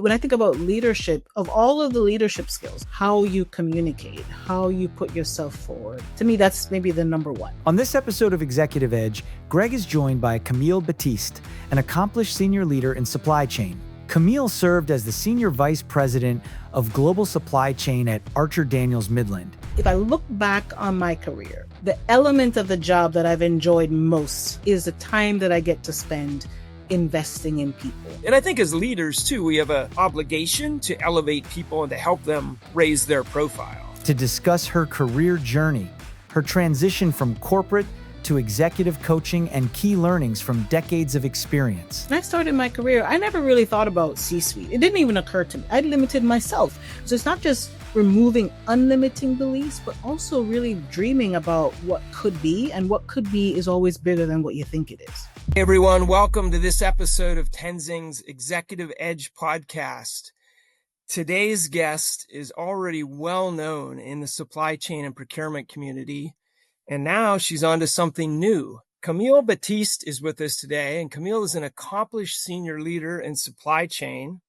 when I think about leadership, of all of the leadership skills, how you communicate, how you put yourself forward, to me, that's maybe the number one. On this episode of Executive Edge, Greg is joined by Camille Batiste, an accomplished senior leader in supply chain. Camille served as the Senior Vice President of Global Supply Chain at Archer Daniels Midland. If I look back on my career, the element of the job that I've enjoyed most is the time that I get to spend investing in people. And I think as leaders, too, we have an obligation to elevate people and to help them raise their profile. To discuss her career journey, her transition from corporate to executive coaching, and key learnings from decades of experience. When I started my career, I never really thought about C-suite. It didn't even occur to me. I limited myself. So it's not just removing unlimiting beliefs, but also really dreaming about what could be, and what could be is always bigger than what you think it is. Hey everyone, welcome to this episode of Tenzing's Executive Edge podcast. Today's guest is already well known in the supply chain and procurement community, and now she's on to something new. Camille Batiste is with us today, and Camille is an accomplished senior leader in supply chain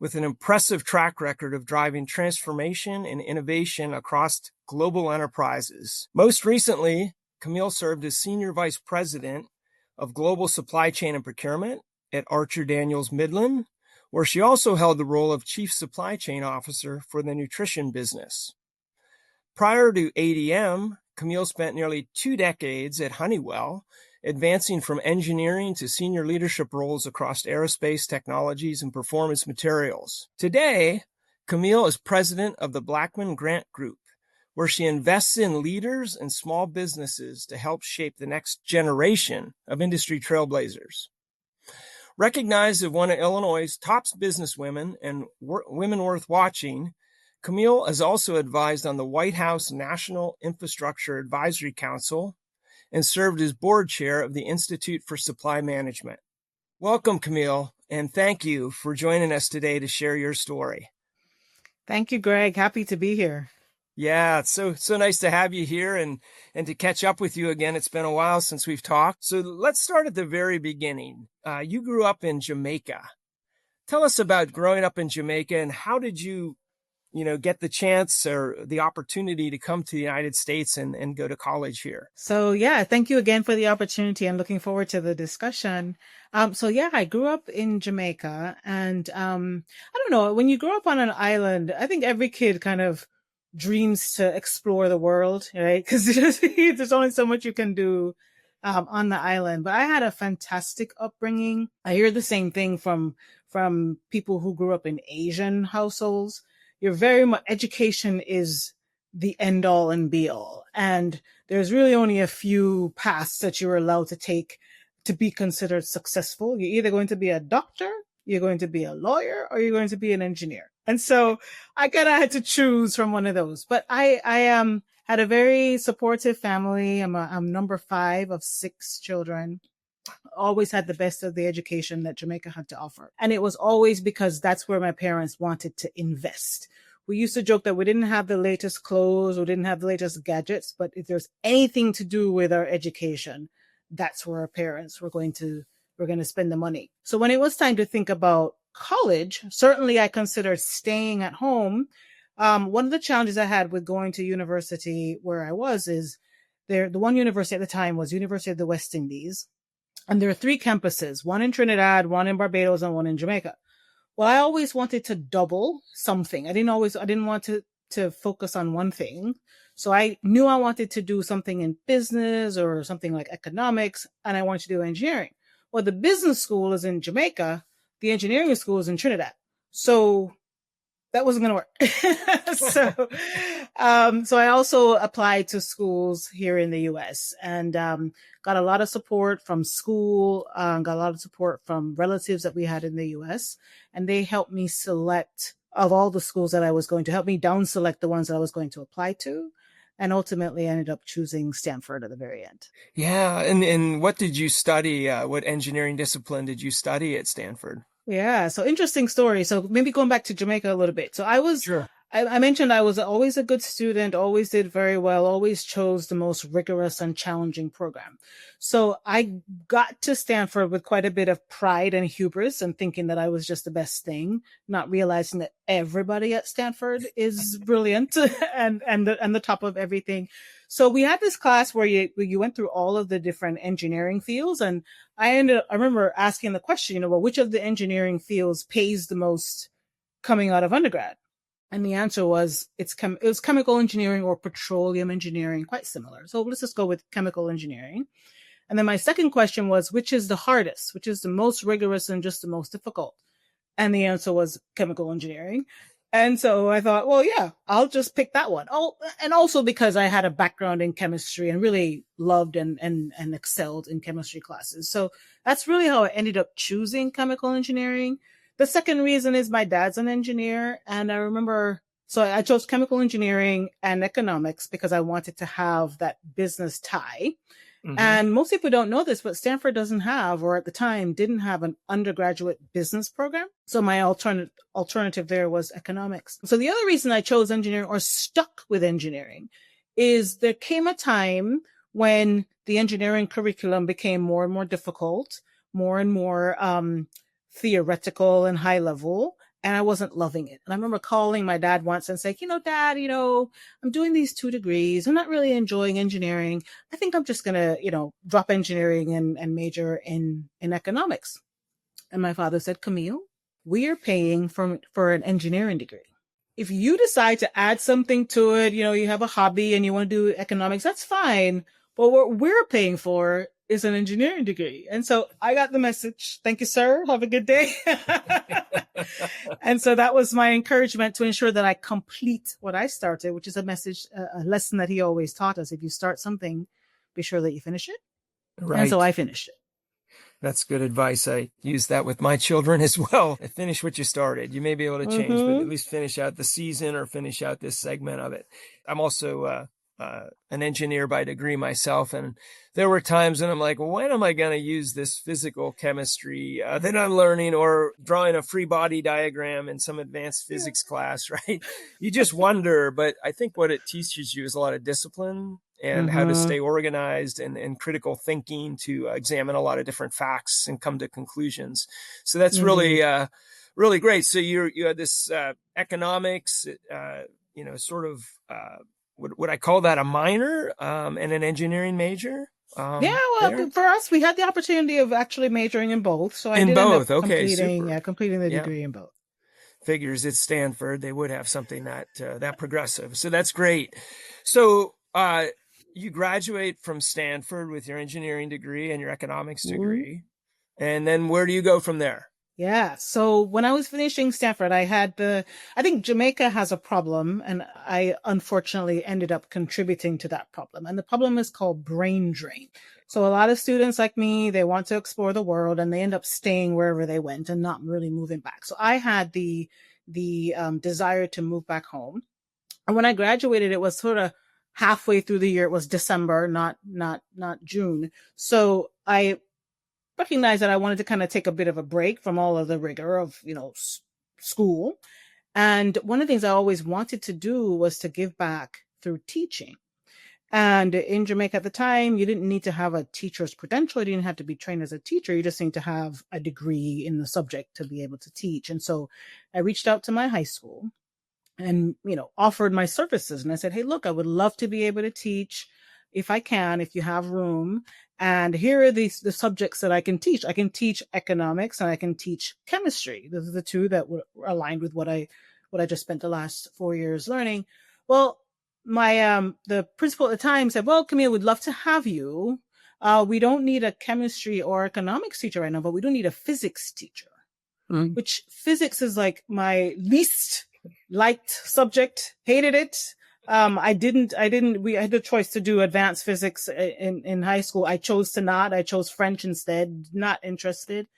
with an impressive track record of driving transformation and innovation across global enterprises. Most recently, Camille served as Senior Vice President of Global Supply Chain and Procurement at Archer Daniels Midland, where she also held the role of Chief Supply Chain Officer for the nutrition business. Prior to ADM, Camille spent nearly 2 decades at Honeywell, advancing from engineering to senior leadership roles across aerospace technologies and performance materials. Today, Camille is president of the Blackman Grant Group, where she invests in leaders and small businesses to help shape the next generation of industry trailblazers. Recognized as one of Illinois' top businesswomen and women worth watching, Camille has also advised on the White House National Infrastructure Advisory Council and served as board chair of the Institute for Supply Management. Welcome, Camille, and thank you for joining us today to share your story. Thank you, Greg. Happy to be here. Yeah, it's so nice to have you here and to catch up with you again. It's been a while since we've talked. So let's start at the very beginning. You grew up in Jamaica. Tell us about growing up in Jamaica, and how did you get the chance or the opportunity to come to the United States and go to college here? So yeah, thank you again for the opportunity. I'm looking forward to the discussion. I grew up in Jamaica, and I don't know, when you grow up on an island, I think every kid kind of dreams to explore the world, right? Because there's only so much you can do on the island. But I had a fantastic upbringing. I hear the same thing from people who grew up in Asian households. You're very much, education is the end all and be all. And there's really only a few paths that you're allowed to take to be considered successful. You're either going to be a doctor, you're going to be a lawyer, or you're going to be an engineer. And so I kind of had to choose from one of those. But I had a very supportive family. I'm number 5 of 6 children. Always had the best of the education that Jamaica had to offer. And it was always because that's where my parents wanted to invest. We used to joke that we didn't have the latest clothes, we didn't have the latest gadgets, but if there's anything to do with our education, that's where our parents were going to spend the money. So when it was time to think about college, certainly I considered staying at home. One of the challenges I had with going to university where I was is the one university at the time was University of the West Indies. And there are 3 campuses, one in Trinidad, one in Barbados, and one in Jamaica. Well, I always wanted to double something. I didn't want to focus on one thing. So I knew I wanted to do something in business or something like economics, and I wanted to do engineering. Well, the business school is in Jamaica. The engineering school is in Trinidad. So that wasn't going to work. So I also applied to schools here in the US and got a lot of support from school, got a lot of support from relatives that we had in the US. And they helped me select, of all the schools that I was going to, help me down select the ones that I was going to apply to. And ultimately ended up choosing Stanford at the very end. Yeah. And what did you study? What engineering discipline did you study at Stanford? Yeah. So interesting story. So maybe going back to Jamaica a little bit. So I was, Sure. I mentioned I was always a good student, always did very well, always chose the most rigorous and challenging program. So I got to Stanford with quite a bit of pride and hubris and thinking that I was just the best thing, not realizing that everybody at Stanford is brilliant and the top of everything. So we had this class where you went through all of the different engineering fields, and I remember asking the question, well, which of the engineering fields pays the most coming out of undergrad? And the answer was it was chemical engineering or petroleum engineering, quite similar. So let's just go with chemical engineering. And then my second question was, which is the hardest, which is the most rigorous and just the most difficult? And the answer was chemical engineering. And so I thought, well, yeah, I'll just pick that one. Oh, and also because I had a background in chemistry and really loved and excelled in chemistry classes. So that's really how I ended up choosing chemical engineering. The second reason is my dad's an engineer. And I remember, so I chose chemical engineering and economics because I wanted to have that business tie. Mm-hmm. And most people don't know this, but Stanford doesn't have, or at the time didn't have, an undergraduate business program. So my alternative there was economics. So the other reason I chose engineering or stuck with engineering is there came a time when the engineering curriculum became more and more difficult, more and more theoretical and high level, and I wasn't loving it. And I remember calling my dad once and saying, Dad, I'm doing these 2 degrees. I'm not really enjoying engineering. I think I'm just going to, drop engineering and major in economics. And my father said, Camille, we are paying for an engineering degree. If you decide to add something to it, you have a hobby and you want to do economics, that's fine. But what we're paying for is an engineering degree. And so I got the message. Thank you, sir. Have a good day. And so that was my encouragement to ensure that I complete what I started, which is a lesson that he always taught us. If you start something, be sure that you finish it. Right. And so I finished it. That's good advice. I use that with my children as well. Finish what you started. You may be able to change, but at least finish out the season or finish out this segment of it. I'm also an engineer by degree myself. And there were times when I'm like, well, when am I going to use this physical chemistry that I'm learning, or drawing a free body diagram in some advanced physics class, right? You just wonder. But I think what it teaches you is a lot of discipline and how to stay organized and critical thinking to examine a lot of different facts and come to conclusions. So that's really, really great. So you had this economics, sort of, would I call that a minor and an engineering major? For us, we had the opportunity of actually majoring in both. So I did end up completing the degree in both. Figures at Stanford, they would have something that progressive. So that's great. So you graduate from Stanford with your engineering degree and your economics degree. And then where do you go from there? Yeah. So when I was finishing Stanford, I think Jamaica has a problem, and I unfortunately ended up contributing to that problem. And the problem is called brain drain. So a lot of students like me, they want to explore the world and they end up staying wherever they went and not really moving back. So I had the desire to move back home. And when I graduated, it was sort of halfway through the year. It was December, not June. So I recognized that I wanted to kind of take a bit of a break from all of the rigor of, school. And one of the things I always wanted to do was to give back through teaching. And in Jamaica at the time, you didn't need to have a teacher's credential. You didn't have to be trained as a teacher. You just need to have a degree in the subject to be able to teach. And so I reached out to my high school and, offered my services. And I said, hey, look, I would love to be able to teach if I can, if you have room. And here are the subjects that I can teach. I can teach economics and I can teach chemistry. Those are the two that were aligned with what I just spent the last 4 years learning. Well, my the principal at the time said, well, Camille, we'd love to have you. We don't need a chemistry or economics teacher right now, but we do need a physics teacher, which physics is like my least liked subject, hated it. We had the choice to do advanced physics in high school. I chose to not. I chose French instead, not interested.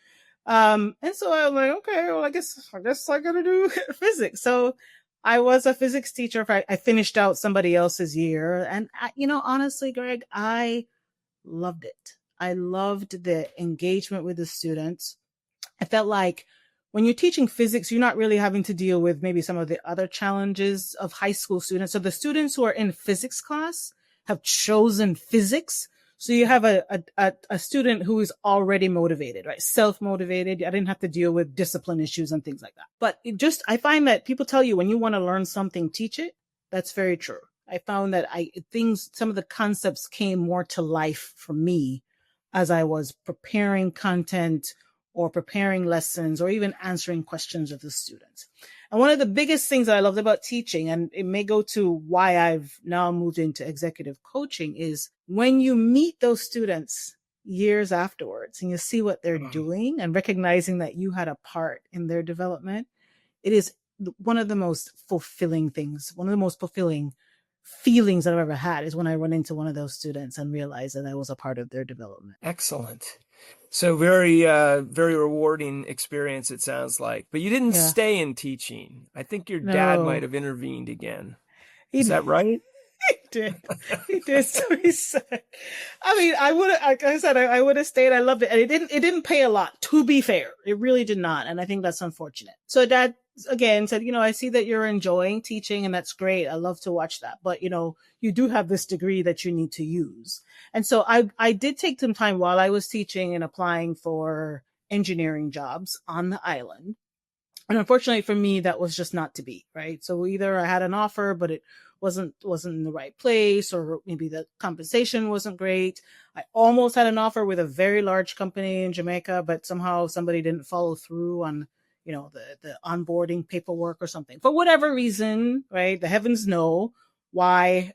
And so I was like, okay, well, I guess I gotta do physics. So I was a physics teacher. I finished out somebody else's year. And honestly, Greg, I loved it. I loved the engagement with the students. I felt like when you're teaching physics, you're not really having to deal with maybe some of the other challenges of high school students. So the students who are in physics class have chosen physics. So you have a student who is already motivated, right? Self-motivated. I didn't have to deal with discipline issues and things like that. But I find that people tell you when you want to learn something, teach it. That's very true. I found that some of the concepts came more to life for me as I was preparing content or preparing lessons or even answering questions of the students. And one of the biggest things that I loved about teaching, and it may go to why I've now moved into executive coaching, is when you meet those students years afterwards and you see what they're doing and recognizing that you had a part in their development, it is one of the most fulfilling things, one of the most fulfilling feelings that I've ever had is when I run into one of those students and realize that I was a part of their development. Excellent. So very, very rewarding experience, it sounds like. But you didn't stay in teaching. I think your dad might have intervened again. Is that right? He did. He did. So he said, I mean, I would have, like I said, I would have stayed. I loved it. And it didn't pay a lot, to be fair. It really did not. And I think that's unfortunate. So Dad, again, said, I see that you're enjoying teaching and that's great. I love to watch that. But, you do have this degree that you need to use. And so I did take some time while I was teaching and applying for engineering jobs on the island. And unfortunately for me, that was just not to be, right? So either I had an offer, but it wasn't in the right place, or maybe the compensation wasn't great. I almost had an offer with a very large company in Jamaica, but somehow somebody didn't follow through on, the onboarding paperwork or something. For whatever reason, right? The heavens know why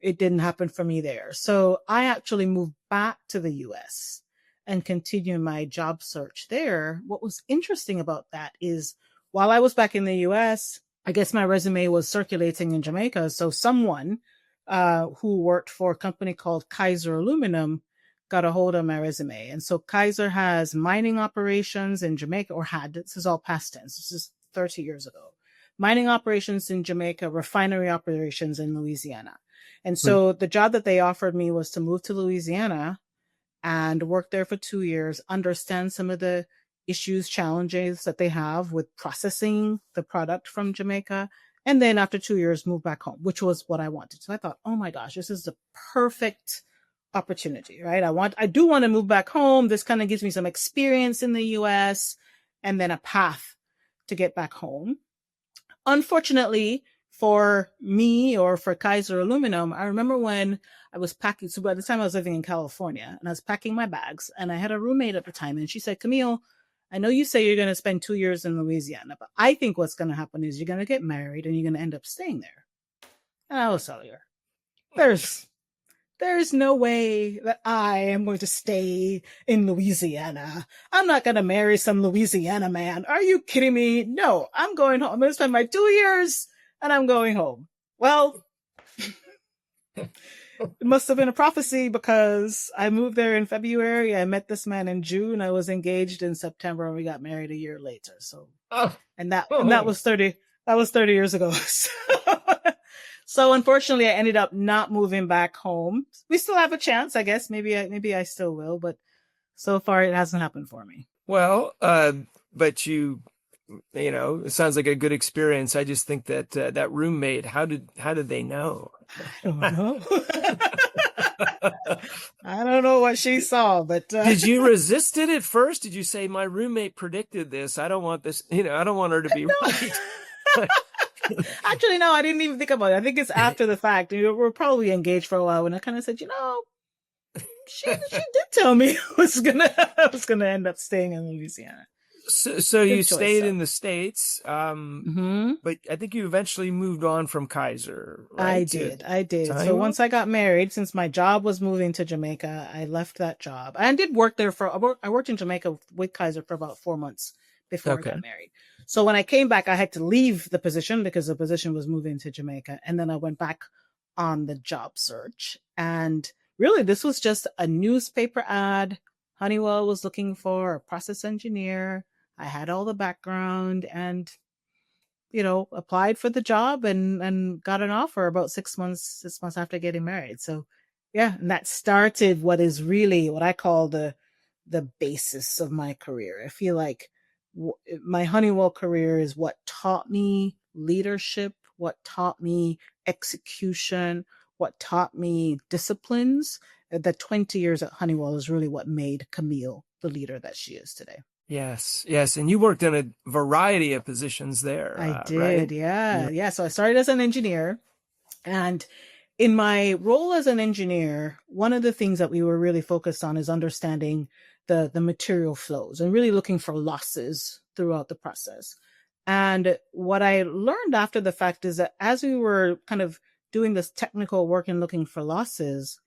it didn't happen for me there. So I actually moved back to the US and continued my job search there. What was interesting about that is while I was back in the US, I guess my resume was circulating in Jamaica. So someone who worked for a company called Kaiser Aluminum got a hold of my resume. And so Kaiser has mining operations in Jamaica, or had, this is all past tense. This is 30 years ago. Mining operations in Jamaica, refinery operations in Louisiana. And so the job that they offered me was to move to Louisiana and work there for 2 years, understand some of the issues, challenges that they have with processing the product from Jamaica. And then after 2 years, move back home, which was what I wanted. So I thought, oh my gosh, this is the perfect opportunity, right? I do want to move back home. This kind of gives me some experience in the US and then a path to get back home. Unfortunately for me, or for Kaiser Aluminum, I remember when I was packing, so by the time I was living in California and I was packing my bags, and I had a roommate at the time, and she said, Camille, I know you say you're going to spend 2 years in Louisiana, but I think what's going to happen is you're going to get married and you're going to end up staying there. And I was telling her, there's no way that I am going to stay in Louisiana. I'm not going to marry some Louisiana man. Are you kidding me? No, I'm going home. I'm going to spend my 2 years and I'm going home. Well, it must have been a prophecy, because I moved there in February. I met this man in June. I was engaged in September, and we got married a year later. So, and that was 30 years ago. So unfortunately, I ended up not moving back home. We still have a chance, I guess. Maybe I still will, but so far it hasn't happened for me. Well, but it sounds like a good experience. I just think that that roommate, how did they know? I don't know. I don't know what she saw, but did you resist it at first? Did you say, my roommate predicted this? I don't want this. I don't want her to be right. Actually, no, I didn't even think about it. I think it's after the fact. We're probably engaged for a while, and I kind of said, she did tell me I was gonna end up staying in Louisiana. So you stayed in the States, but I think you eventually moved on from Kaiser, right? I did. So once I got married, since my job was moving to Jamaica, I left that job. I did work there I worked in Jamaica with Kaiser for about 4 months before I got married. So when I came back, I had to leave the position because the position was moving to Jamaica. And then I went back on the job search. And really, this was just a newspaper ad. Honeywell was looking for a process engineer. I had all the background and, applied for the job and got an offer about 6 months after getting married. So yeah, and that started what is really what I call the basis of my career. I feel like my Honeywell career is what taught me leadership, what taught me execution, what taught me disciplines. The 20 years at Honeywell is really what made Camille the leader that she is today. Yes, yes. And you worked in a variety of positions there, I right? did. Yeah. So I started as an engineer, and in my role as an engineer, one of the things that we were really focused on is understanding the material flows and really looking for losses throughout the process. And what I learned after the fact is that as we were kind of doing this technical work and looking for losses,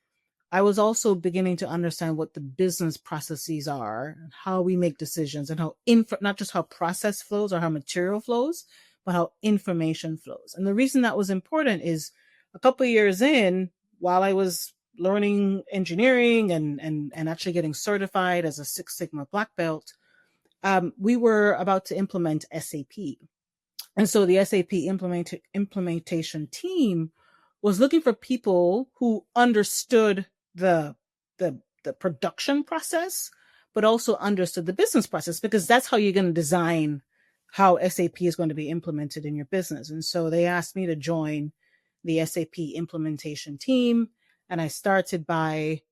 I was also beginning to understand what the business processes are, how we make decisions, and how not just how process flows or how material flows, but how information flows. And the reason that was important is a couple of years in, while I was learning engineering and actually getting certified as a Six Sigma black belt, we were about to implement SAP. And so the SAP implementation team was looking for people who understood the production process, but also understood the business process, because that's how you're going to design how SAP is going to be implemented in your business. And so they asked me to join the SAP implementation team, and I started by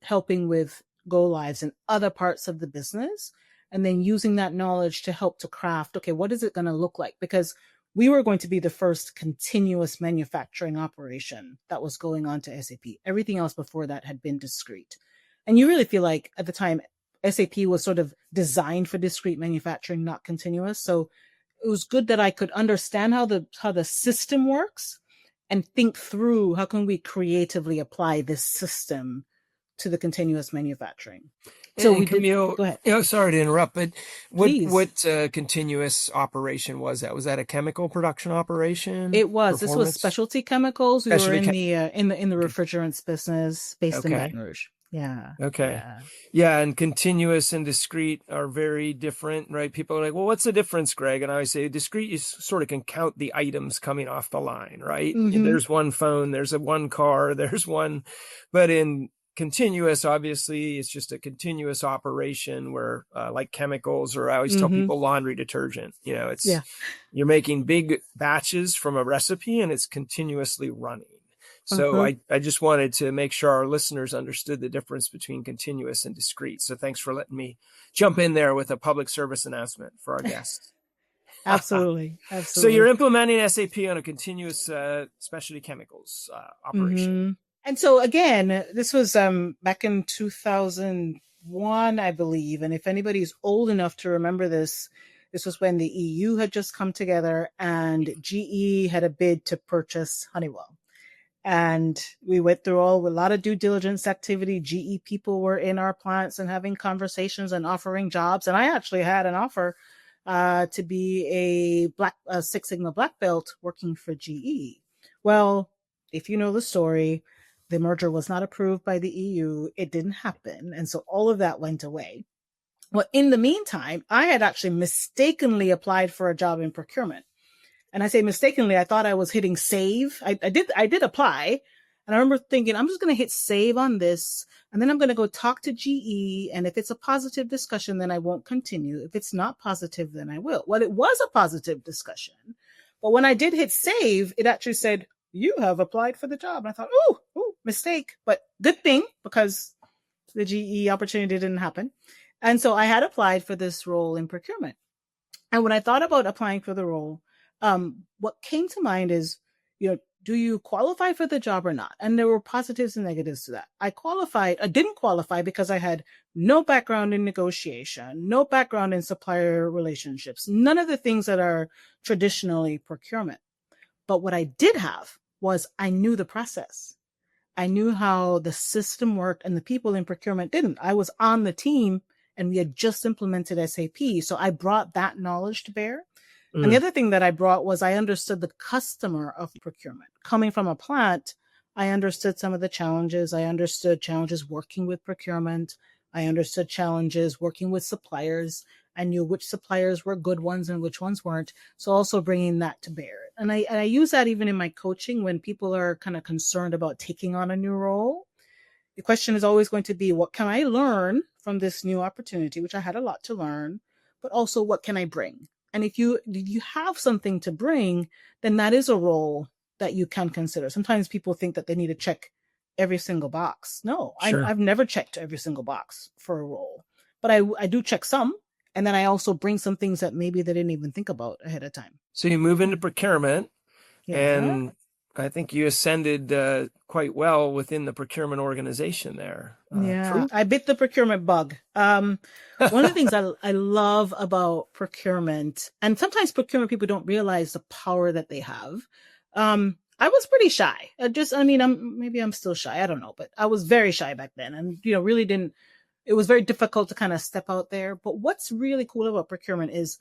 helping with go lives in other parts of the business, and then using that knowledge to help to craft, okay, what is it going to look like? Because we were going to be the first continuous manufacturing operation that was going on to SAP. Everything else before that had been discrete. And you really feel like at the time, SAP was sort of designed for discrete manufacturing, not continuous. So it was good that I could understand how the system works and think through how can we creatively apply this system to the continuous manufacturing. So and Camille, go ahead. Sorry to interrupt, but Please. what continuous operation was that? Was that a chemical production operation? It was. This was specialty chemicals. We were in the refrigerants business based in Baton Rouge. Yeah. Okay. Yeah. And continuous and discrete are very different, right? People are like, well, what's the difference, Greg? And I always say discrete, you sort of can count the items coming off the line, right? Mm-hmm. There's one phone, there's one car, there's one, but in continuous, obviously, it's just a continuous operation where like chemicals, or I always tell people laundry detergent, you're making big batches from a recipe and it's continuously running. So I just wanted to make sure our listeners understood the difference between continuous and discrete. So thanks for letting me jump in there with a public service announcement for our guests. Absolutely. So you're implementing SAP on a continuous specialty chemicals operation. And so again, this was back in 2001, I believe. And if anybody's old enough to remember this, this was when the EU had just come together and GE had a bid to purchase Honeywell. And we went through a lot of due diligence activity. GE people were in our plants and having conversations and offering jobs. And I actually had an offer to be a Six Sigma black belt working for GE. Well, if you know the story, the merger was not approved by the EU. It didn't happen. And so all of that went away. Well, in the meantime, I had actually mistakenly applied for a job in procurement. And I say mistakenly, I thought I was hitting save. I did apply. And I remember thinking, I'm just going to hit save on this. And then I'm going to go talk to GE. And if it's a positive discussion, then I won't continue. If it's not positive, then I will. Well, it was a positive discussion. But when I did hit save, it actually said, you have applied for the job. And I thought, oh, mistake. But good thing, because the GE opportunity didn't happen. And so I had applied for this role in procurement. And when I thought about applying for the role, what came to mind is, do you qualify for the job or not? And there were positives and negatives to that. I didn't qualify because I had no background in negotiation, no background in supplier relationships, none of the things that are traditionally procurement. But what I did have was I knew the process. I knew how the system worked, and the people in procurement didn't. I was on the team and we had just implemented SAP. So I brought that knowledge to bear. And the other thing that I brought was I understood the customer of procurement. Coming from a plant, I understood some of the challenges. I understood challenges working with procurement. I understood challenges working with suppliers. I knew which suppliers were good ones and which ones weren't. So also bringing that to bear. And I use that even in my coaching when people are kind of concerned about taking on a new role. The question is always going to be, what can I learn from this new opportunity, which I had a lot to learn, but also what can I bring? And if you have something to bring, then that is a role that you can consider. Sometimes people think that they need to check every single box. No, Sure. I've never checked every single box for a role, but I do check some. And then I also bring some things that maybe they didn't even think about ahead of time. So you move into procurement, Yeah. and I think you ascended quite well within the procurement organization there. Yeah, True? I bit the procurement bug. One of the things I love about procurement, and sometimes procurement people don't realize the power that they have. I was pretty shy. Maybe I'm still shy. I don't know, but I was very shy back then, and really didn't. It was very difficult to kind of step out there. But what's really cool about procurement is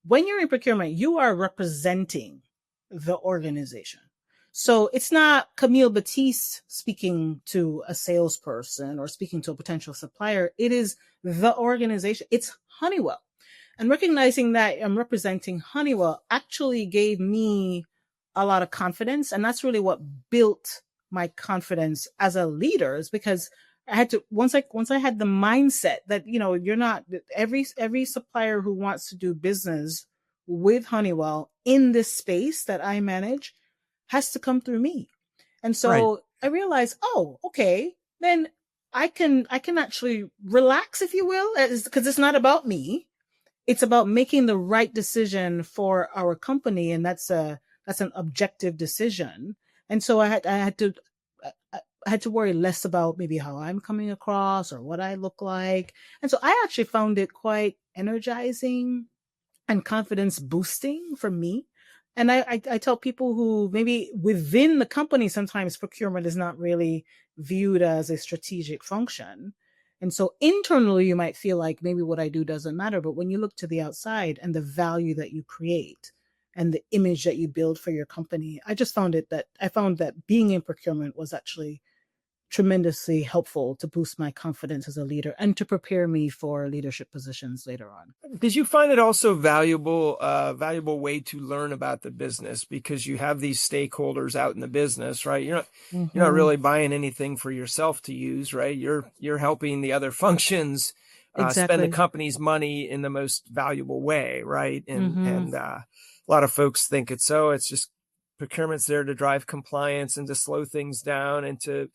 when you're in procurement, you are representing the organization. So it's not Camille Batiste speaking to a salesperson or speaking to a potential supplier. It is the organization. It's Honeywell. And recognizing that I'm representing Honeywell actually gave me a lot of confidence. And that's really what built my confidence as a leader, is because I had to, once I had the mindset that, you're not every supplier who wants to do business with Honeywell in this space that I manage has to come through me. And so Right. I realized, oh, okay, then I can actually relax, if you will, because it's not about me. It's about making the right decision for our company. And that's an objective decision. And so I had to worry less about maybe how I'm coming across or what I look like. And so I actually found it quite energizing and confidence boosting for me. And I tell people who maybe within the company, sometimes procurement is not really viewed as a strategic function. And so internally, you might feel like maybe what I do doesn't matter. But when you look to the outside and the value that you create and the image that you build for your company, I found that being in procurement was actually tremendously helpful to boost my confidence as a leader and to prepare me for leadership positions later on. Did you find it also valuable way to learn about the business, because you have these stakeholders out in the business, right? You're not really buying anything for yourself to use, right? You're helping the other functions spend the company's money in the most valuable way, right? And a lot of folks think it's just procurement's there to drive compliance and to slow things down and to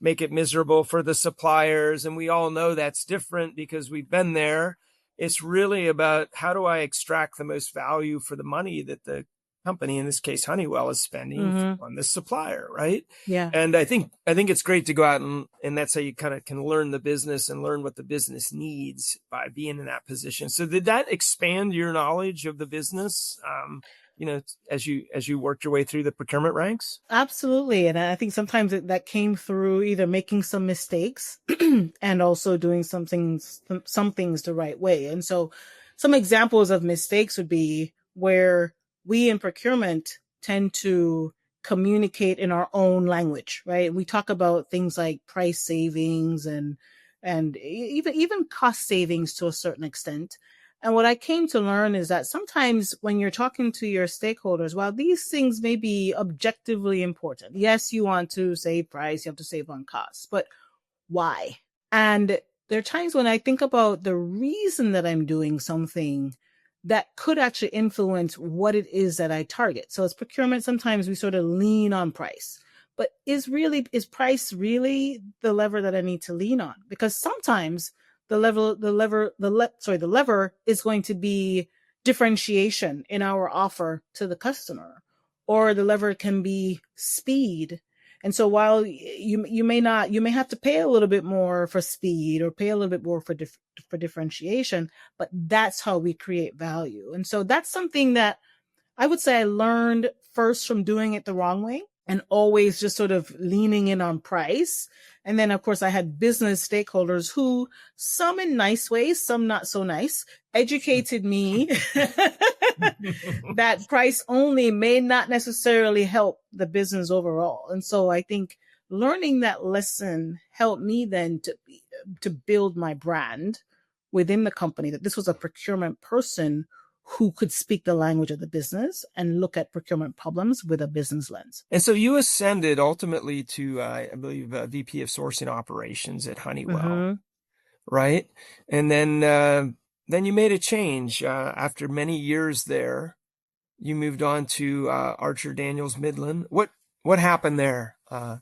make it miserable for the suppliers. And we all know that's different because we've been there. It's really about, how do I extract the most value for the money that the company, in this case Honeywell, is spending on this supplier, right? Yeah. And I think it's great to go out and that's how you kind of can learn the business and learn what the business needs by being in that position. So did that expand your knowledge of the business? As you worked your way through the procurement ranks? Absolutely. And I think sometimes that came through either making some mistakes and also doing some things the right way. And so some examples of mistakes would be where we in procurement tend to communicate in our own language, right? We talk about things like price savings and even cost savings to a certain extent. And what I came to learn is that sometimes when you're talking to your stakeholders, while these things may be objectively important, yes, you want to save price, you have to save on costs, but why? And there are times when I think about the reason that I'm doing something that could actually influence what it is that I target. So as procurement, sometimes we sort of lean on price, but is price really the lever that I need to lean on? Because sometimes the lever is going to be differentiation in our offer to the customer, or the lever can be speed. And so while you may have to pay a little bit more for speed or pay a little bit more for differentiation, but that's how we create value. And so that's something that I would say I learned first from doing it the wrong way and always just sort of leaning in on price. And then, of course, I had business stakeholders who, some in nice ways, some not so nice, educated me that price only may not necessarily help the business overall. And so I think learning that lesson helped me then to build my brand within the company, that this was a procurement person who could speak the language of the business and look at procurement problems with a business lens. And so you ascended ultimately to, I believe, VP of Sourcing Operations at Honeywell, right? And then then you made a change after many years there. You moved on to Archer Daniels Midland. What happened there?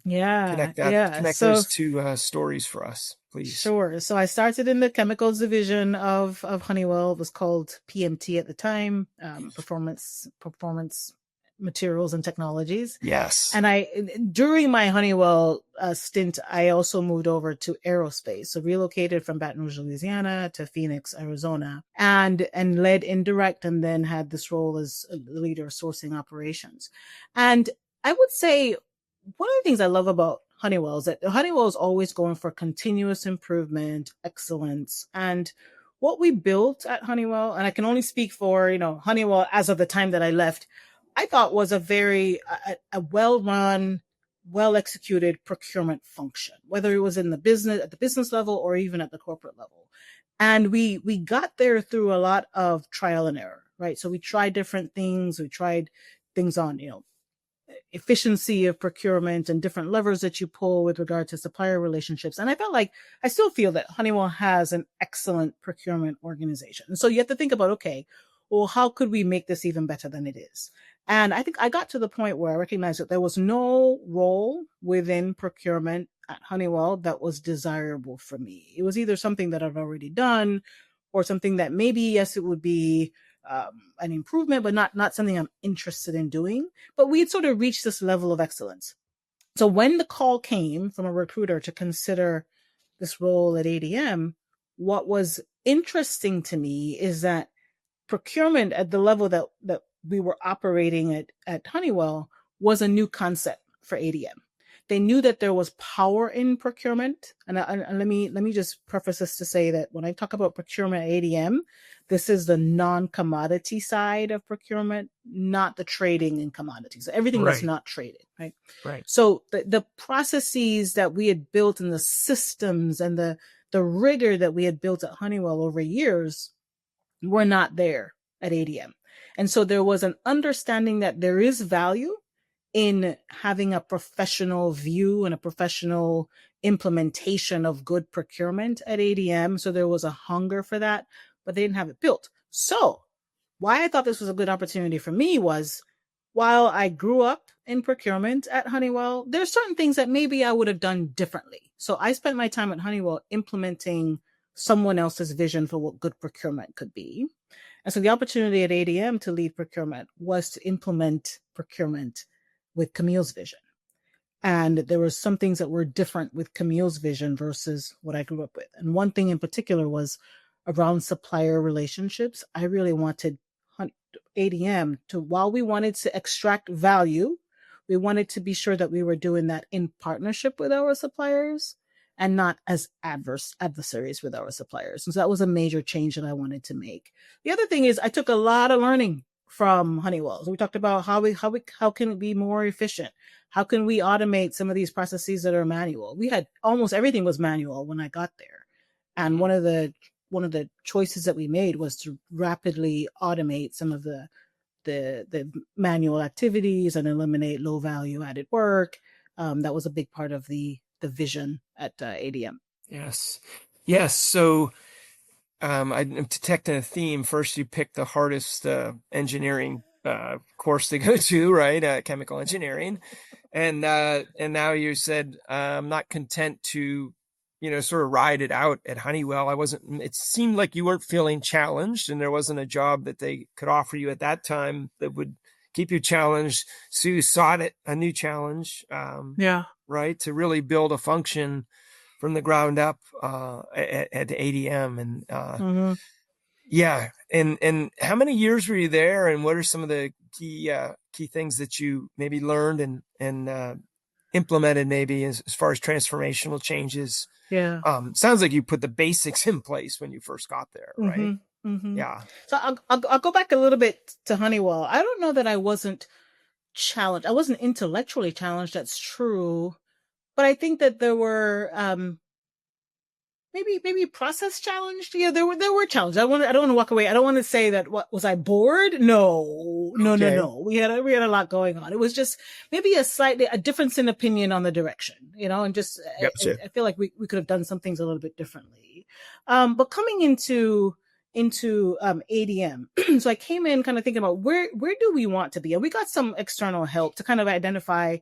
Yeah. Connect So those two stories for us, please. sure. So I started in the chemicals division of Honeywell. It was called PMT at the time, performance materials and technologies. Yes. And during my Honeywell stint, I also moved over to aerospace. So relocated from Baton Rouge, Louisiana to Phoenix, Arizona, and led indirect, and then had this role as a leader of sourcing operations. And I would say one of the things I love about Honeywell is that Honeywell is always going for continuous improvement, excellence. And what we built at Honeywell, and I can only speak for, Honeywell as of the time that I left, I thought was a well-run, well-executed procurement function, whether it was at the business level or even at the corporate level. And we got there through a lot of trial and error, right? So we tried different things. We tried things on, efficiency of procurement and different levers that you pull with regard to supplier relationships. And I still feel that Honeywell has an excellent procurement organization. And so you have to think about, okay, well, how could we make this even better than it is? And I think I got to the point where I recognized that there was no role within procurement at Honeywell that was desirable for me. It was either something that I've already done or something that maybe, yes, it would be an improvement, but not something I'm interested in doing. But we had sort of reached this level of excellence. So when the call came from a recruiter to consider this role at ADM, what was interesting to me is that procurement at the level that we were operating at Honeywell was a new concept for ADM. They knew that there was power in procurement. And let me just preface this to say that when I talk about procurement at ADM, this is the non-commodity side of procurement, not the trading in commodities. Everything was not traded, right? Right. So the processes that we had built and the systems and the rigor that we had built at Honeywell over years were not there at ADM. And so there was an understanding that there is value in having a professional view and a professional implementation of good procurement at ADM. So there was a hunger for that, but they didn't have it built. So why I thought this was a good opportunity for me was, while I grew up in procurement at Honeywell, there's certain things that maybe I would have done differently. So I spent my time at Honeywell implementing someone else's vision for what good procurement could be. And so the opportunity at ADM to lead procurement was to implement procurement with Camille's vision. And there were some things that were different with Camille's vision versus what I grew up with. And one thing in particular was around supplier relationships. I really wanted ADM to, while we wanted to extract value, we wanted to be sure that we were doing that in partnership with our suppliers and not as adversaries with our suppliers. And so that was a major change that I wanted to make. The other thing is I took a lot of learning from Honeywell. So we talked about how can it be more efficient? How can we automate some of these processes that are manual? We had almost everything was manual when I got there. And one of the choices that we made was to rapidly automate some of the manual activities and eliminate low value added work. That was a big part of the vision at ADM. Yes. So I'm detecting a theme. First, you picked the hardest engineering course to go to, right? Chemical engineering. And now you said, I'm not content to, sort of ride it out at Honeywell. It seemed like you weren't feeling challenged, and there wasn't a job that they could offer you at that time that would keep you challenged. So you sought a new challenge, right? To really build a function from the ground up at ADM. And and how many years were you there, and what are some of the key things that you maybe learned and implemented maybe as far as transformational changes? Sounds like you put the basics in place when you first got there, right? Mm-hmm, mm-hmm. Yeah. So I'll go back a little bit to Honeywell. I don't know that I wasn't challenged. I wasn't intellectually challenged. That's true. But I think that there were maybe process challenged. Yeah, there were challenges. I don't want to walk away. I don't want to say that was I bored? No. We had a lot going on. It was just maybe a difference in opinion on the direction, and just I feel like we could have done some things a little bit differently. But coming into into ADM. So I came in kind of thinking about where do we want to be? And we got some external help to kind of identify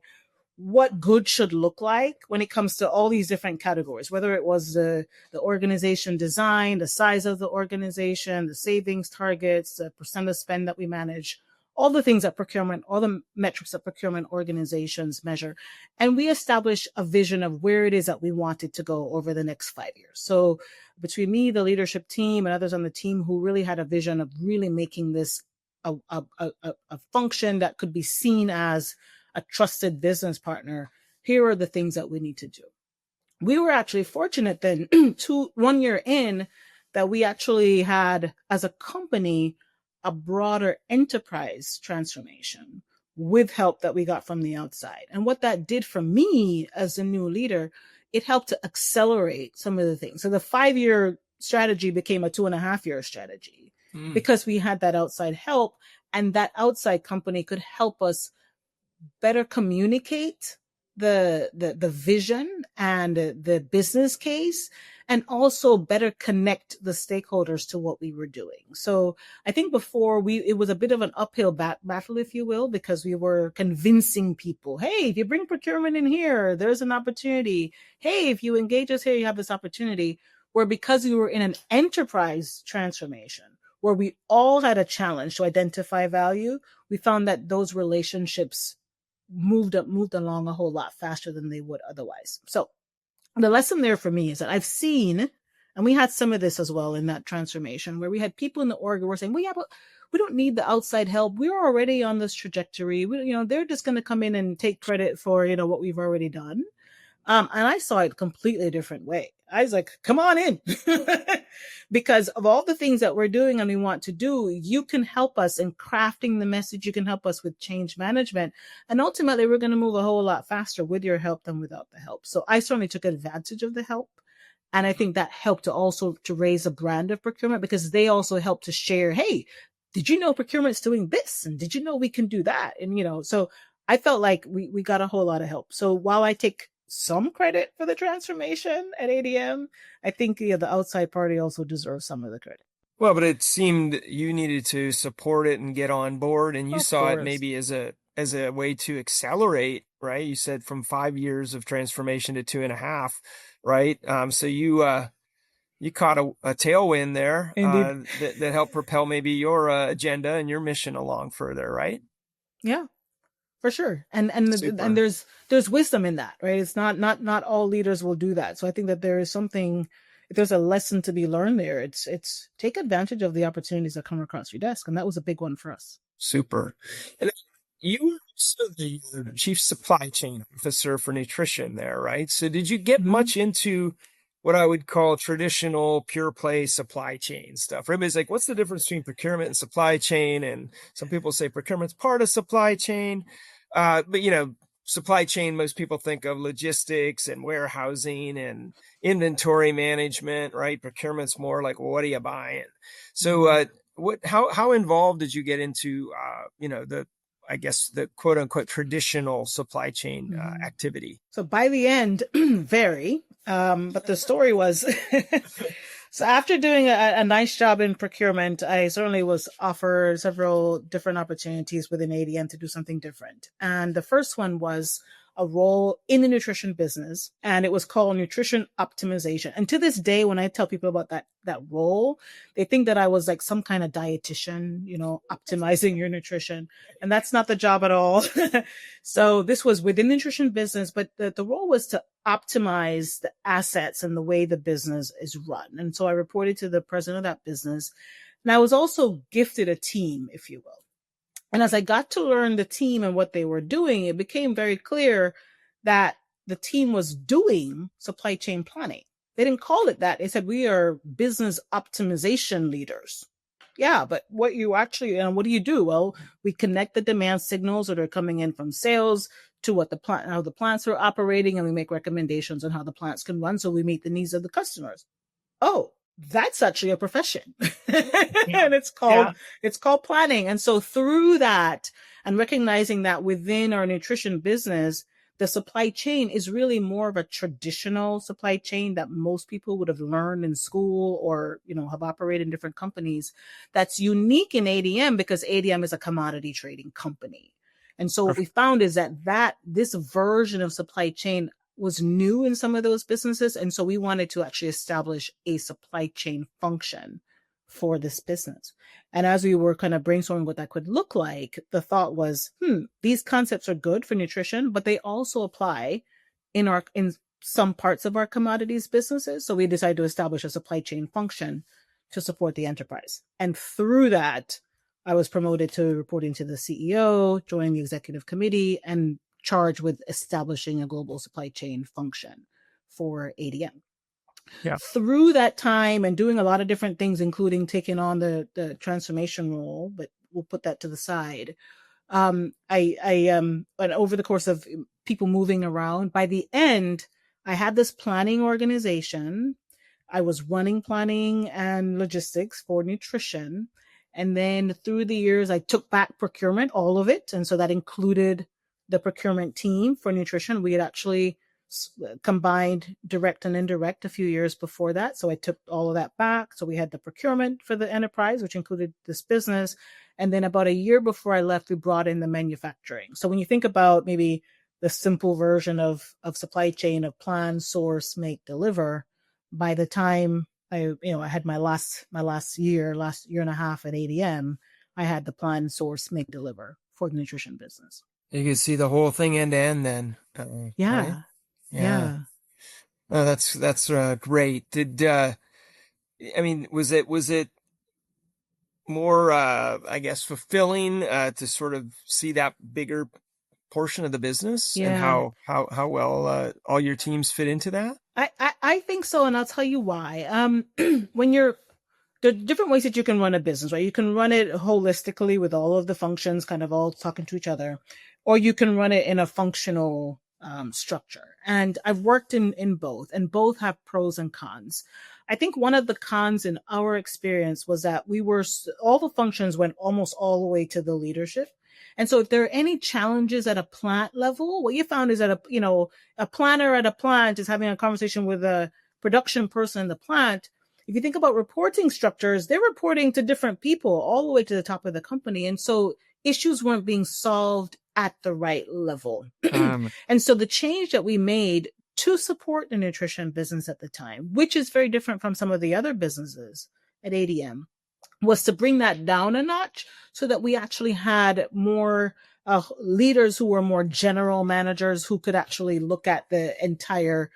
what good should look like when it comes to all these different categories, whether it was the organization design, the size of the organization, the savings targets, the percent of spend that we manage, all the things that procurement, all the metrics that procurement organizations measure. And we established a vision of where it is that we wanted to go over the next 5 years. So between me, the leadership team, and others on the team who really had a vision of really making this a function that could be seen as a trusted business partner, here are the things that we need to do. We were actually fortunate then 1 year in that we actually had, as a company, a broader enterprise transformation with help that we got from the outside. And what that did for me as a new leader, it helped to accelerate some of the things. So the 5-year strategy became a 2.5-year strategy because we had that outside help, and that outside company could help us better communicate the vision and the business case, and also better connect the stakeholders to what we were doing. So I think before it was a bit of an uphill battle, if you will, because we were convincing people, hey, if you bring procurement in here, there's an opportunity. Hey, if you engage us here, you have this opportunity. Where because we were in an enterprise transformation, where we all had a challenge to identify value, we found that those relationships moved along a whole lot faster than they would otherwise. So the lesson there for me is that I've seen, and we had some of this as well in that transformation, where we had people in the org who were saying, well, yeah, but we don't need the outside help. We're already on this trajectory. They're just going to come in and take credit for, what we've already done. And I saw it a completely different way. I was like, come on in. Because of all the things that we're doing and we want to do, you can help us in crafting the message. You can help us with change management. And ultimately, we're going to move a whole lot faster with your help than without the help. So I certainly took advantage of the help. And I think that helped to raise a brand of procurement, because they also helped to share, hey, did you know procurement's doing this? And did you know we can do that? And, so I felt like we got a whole lot of help. So while I take some credit for the transformation at ADM, I think the outside party also deserves some of the credit. Well, but it seemed you needed to support it and get on board, and you saw it maybe as a way to accelerate, right? You said from 5 years of transformation to 2.5, right? So you caught a tailwind there that helped propel maybe your agenda and your mission along further, right? Yeah. For sure. And there's wisdom in that, right? It's not all leaders will do that. So I think that there is something, if there's a lesson to be learned there, it's take advantage of the opportunities that come across your desk. And that was a big one for us. Super. And you were also the chief supply chain officer for nutrition there, right? So did you get much into what I would call traditional pure play supply chain stuff? Everybody's like, what's the difference between procurement and supply chain? And some people say procurement's part of supply chain. But supply chain, most people think of logistics and warehousing and inventory management, right? Procurement's more like, well, what are you buying? So how involved did you get into, the quote unquote traditional supply chain activity? So by the end, very. But the story was, so after doing a nice job in procurement, I certainly was offered several different opportunities within ADM to do something different. And the first one was a role in the nutrition business, and it was called nutrition optimization. And to this day, when I tell people about that role, they think that I was like some kind of dietitian, optimizing your nutrition. And that's not the job at all. So this was within the nutrition business, but the role was to optimize the assets and the way the business is run. And so I reported to the president of that business. And I was also gifted a team, if you will. And as I got to learn the team and what they were doing, it became very clear that the team was doing supply chain planning. They didn't call it that. They said, we are business optimization leaders. Yeah, but what do you do? Well, we connect the demand signals that are coming in from sales to how the plants are operating, and we make recommendations on how the plants can run so we meet the needs of the customers. Oh, that's actually a profession. And it's called planning. And so through that and recognizing that within our nutrition business, the supply chain is really more of a traditional supply chain that most people would have learned in school or, have operated in different companies, that's unique in ADM because ADM is a commodity trading company. And so what we found is that this version of supply chain was new in some of those businesses. And so we wanted to actually establish a supply chain function for this business. And as we were kind of brainstorming what that could look like, the thought was, these concepts are good for nutrition, but they also apply in some parts of our commodities businesses. So we decided to establish a supply chain function to support the enterprise. And through that, I was promoted to reporting to the CEO, joining the executive committee, and charged with establishing a global supply chain function for ADM. Yeah. Through that time and doing a lot of different things, including taking on the transformation role, but we'll put that to the side. And over the course of people moving around, by the end, I had this planning organization. I was running planning and logistics for nutrition. And then through the years, I took back procurement, all of it. And so that included the procurement team for nutrition. We had actually combined direct and indirect a few years before that. So I took all of that back. So we had the procurement for the enterprise, which included this business. And then about a year before I left, we brought in the manufacturing. So when you think about maybe the simple version of supply chain of plan, source, make, deliver, by the time I had my last year and a half at ADM, I had the plan, source, make, deliver for the nutrition business. You can see the whole thing end to end then. Yeah. Right? Yeah. Oh, that's great. Was it more, I guess, fulfilling to sort of see that bigger portion of the business and how well all your teams fit into that? I think so, and I'll tell you why. There are different ways that you can run a business, right? You can run it holistically with all of the functions kind of all talking to each other, or you can run it in a functional structure. And I've worked in both, and both have pros and cons. I think one of the cons in our experience was that all the functions went almost all the way to the leadership. And so if there are any challenges at a plant level, what you found is that a planner at a plant is having a conversation with a production person in the plant. If you think about reporting structures, they're reporting to different people all the way to the top of the company. And so issues weren't being solved at the right level. And so the change that we made to support the nutrition business at the time, which is very different from some of the other businesses at ADM, was to bring that down a notch so that we actually had more leaders who were more general managers who could actually look at the entire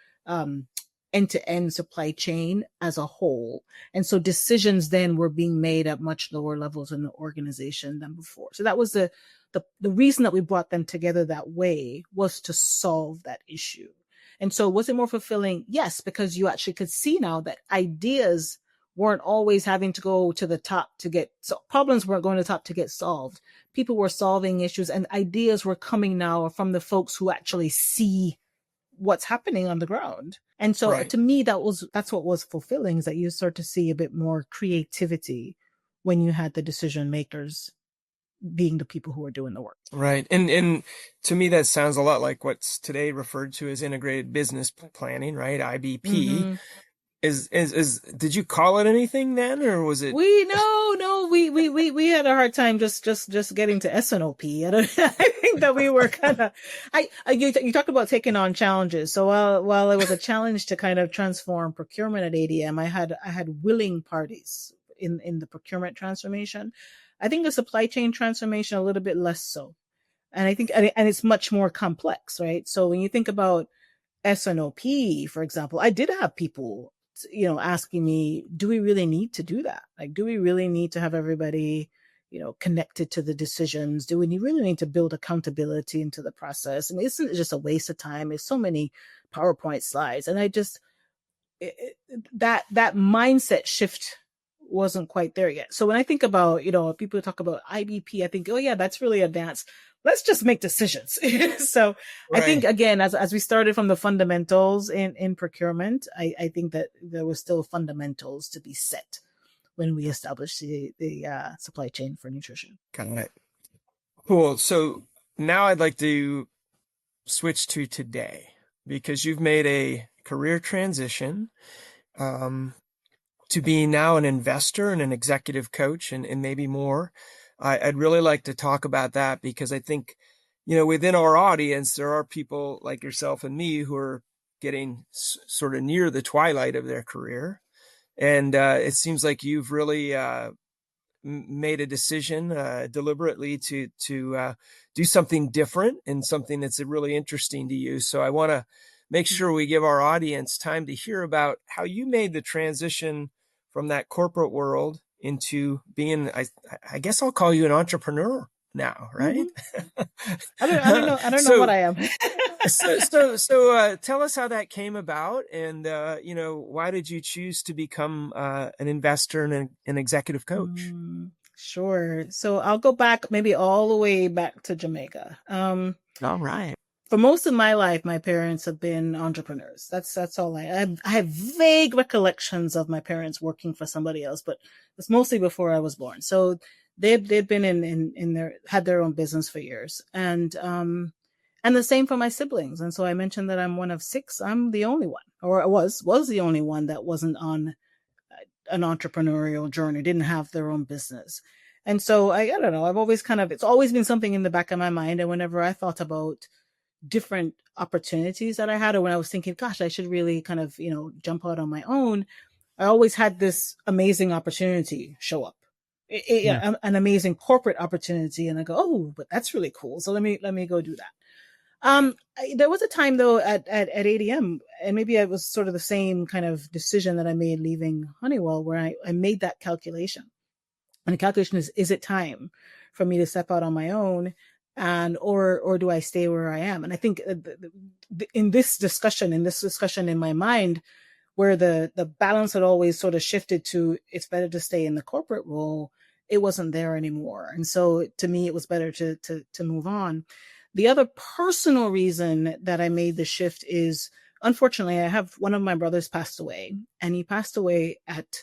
end-to-end supply chain as a whole. And so decisions then were being made at much lower levels in the organization than before. So that was the reason that we brought them together that way, was to solve that issue. And so was it more fulfilling? Yes, because you actually could see now that ideas weren't always having to go to the top problems weren't going to the top to get solved. People were solving issues, and ideas were coming now from the folks who actually see what's happening on the ground. And so to me, that's what was fulfilling, is that you start to see a bit more creativity when you had the decision makers being the people who are doing the work. Right. And to me, that sounds a lot like what's today referred to as integrated business planning, right? IBP. Mm-hmm. Did you call it anything then, or was it? We had a hard time just getting to SNOP. I think that we were kind of, you talked about taking on challenges. So while it was a challenge to kind of transform procurement at ADM, I had willing parties in the procurement transformation. I think the supply chain transformation a little bit less so. And I think, and it's much more complex, right? So when you think about SNOP, for example, I did have people asking me, do we really need to do that? Like, do we really need to have everybody, connected to the decisions? Do we really need to build accountability into the process? And isn't it just a waste of time? There's so many PowerPoint slides. And I just, that mindset shift wasn't quite there yet. So when I think about, people talk about IBP, I think, oh yeah, that's really advanced. Let's just make decisions. So right. I think, again, as we started from the fundamentals in procurement, I think that there was still fundamentals to be set when we established the supply chain for nutrition. Got it. Cool. So now I'd like to switch to today, because you've made a career transition to being now an investor and an executive coach and maybe more. I'd really like to talk about that, because I think, within our audience, there are people like yourself and me who are getting sort of near the twilight of their career. And it seems like you've really made a decision deliberately to do something different and something that's really interesting to you. So I want to make sure we give our audience time to hear about how you made the transition from that corporate world into being, I guess I'll call you an entrepreneur now, right? Mm-hmm. I don't know what I am. So tell us how that came about, and why did you choose to become an investor and an executive coach? Sure. So I'll go back, maybe all the way back to Jamaica. All right. For most of my life, my parents have been entrepreneurs. That's all I have vague recollections of my parents working for somebody else, but it's mostly before I was born. So they'd been had their own business for years, and the same for my siblings. And so I mentioned that I'm one of 6. I'm the only one, or I was the only one that wasn't on an entrepreneurial journey, didn't have their own business. And so I don't know, it's always been something in the back of my mind. And whenever I thought about different opportunities that I had, or when I was thinking, gosh, I should really kind of, jump out on my own, I always had this amazing opportunity show up. An amazing corporate opportunity. And I go, oh, but that's really cool. So let me go do that. There was a time though at ADM, and maybe it was sort of the same kind of decision that I made leaving Honeywell, where I made that calculation. And the calculation is it time for me to step out on my own, or do I stay where I am? And I think in this discussion in my mind, where the balance had always sort of shifted to it's better to stay in the corporate role, it wasn't there anymore. And so to me, it was better to move on. The other personal reason that I made the shift is, unfortunately, I have one of my brothers passed away, and he passed away at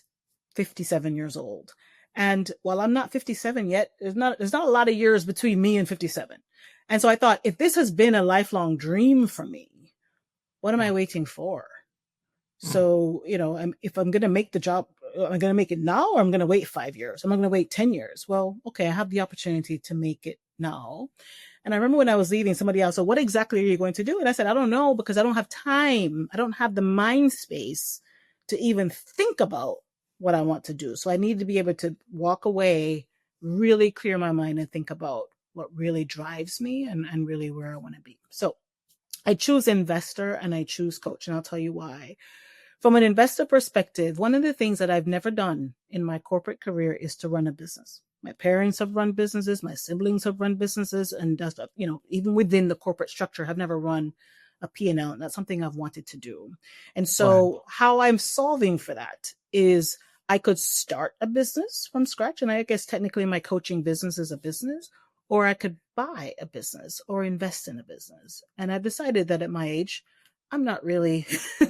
57 years old. And while I'm not 57 yet, there's not a lot of years between me and 57. And so I thought, if this has been a lifelong dream for me, what am I waiting for? So, if I'm going to make the job, am I going to make it now, or I'm going to wait 5 years? Am I going to wait 10 years? Well, okay, I have the opportunity to make it now. And I remember when I was leaving, somebody else said, what exactly are you going to do? And I said, I don't know, because I don't have time. I don't have the mind space to even think about what I want to do. So I need to be able to walk away, really clear my mind, and think about what really drives me and really where I want to be. So I choose investor and I choose coach, and I'll tell you why. From an investor perspective, one of the things that I've never done in my corporate career is to run a business. My parents have run businesses, my siblings have run businesses, and even within the corporate structure, have never run a P&L, and that's something I've wanted to do. And so how I'm solving for that is I could start a business from scratch, and I guess technically my coaching business is a business, or I could buy a business or invest in a business. And I've decided that at my age, I'm not really,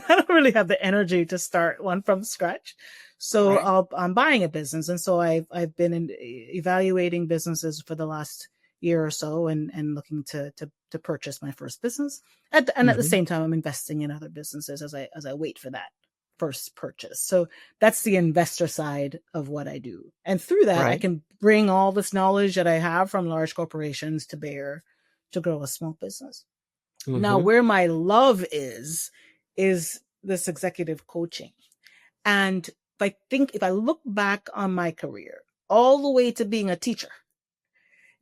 I don't really have the energy to start one from scratch. So I'm buying a business. And so I've been evaluating businesses for the last year or so, and looking to purchase my first business. At the same time, I'm investing in other businesses as I wait for that first purchase. So that's the investor side of what I do. And through that, I can bring all this knowledge that I have from large corporations to bear to grow a small business. Now, where my love is this executive coaching. And if I look back on my career, all the way to being a teacher,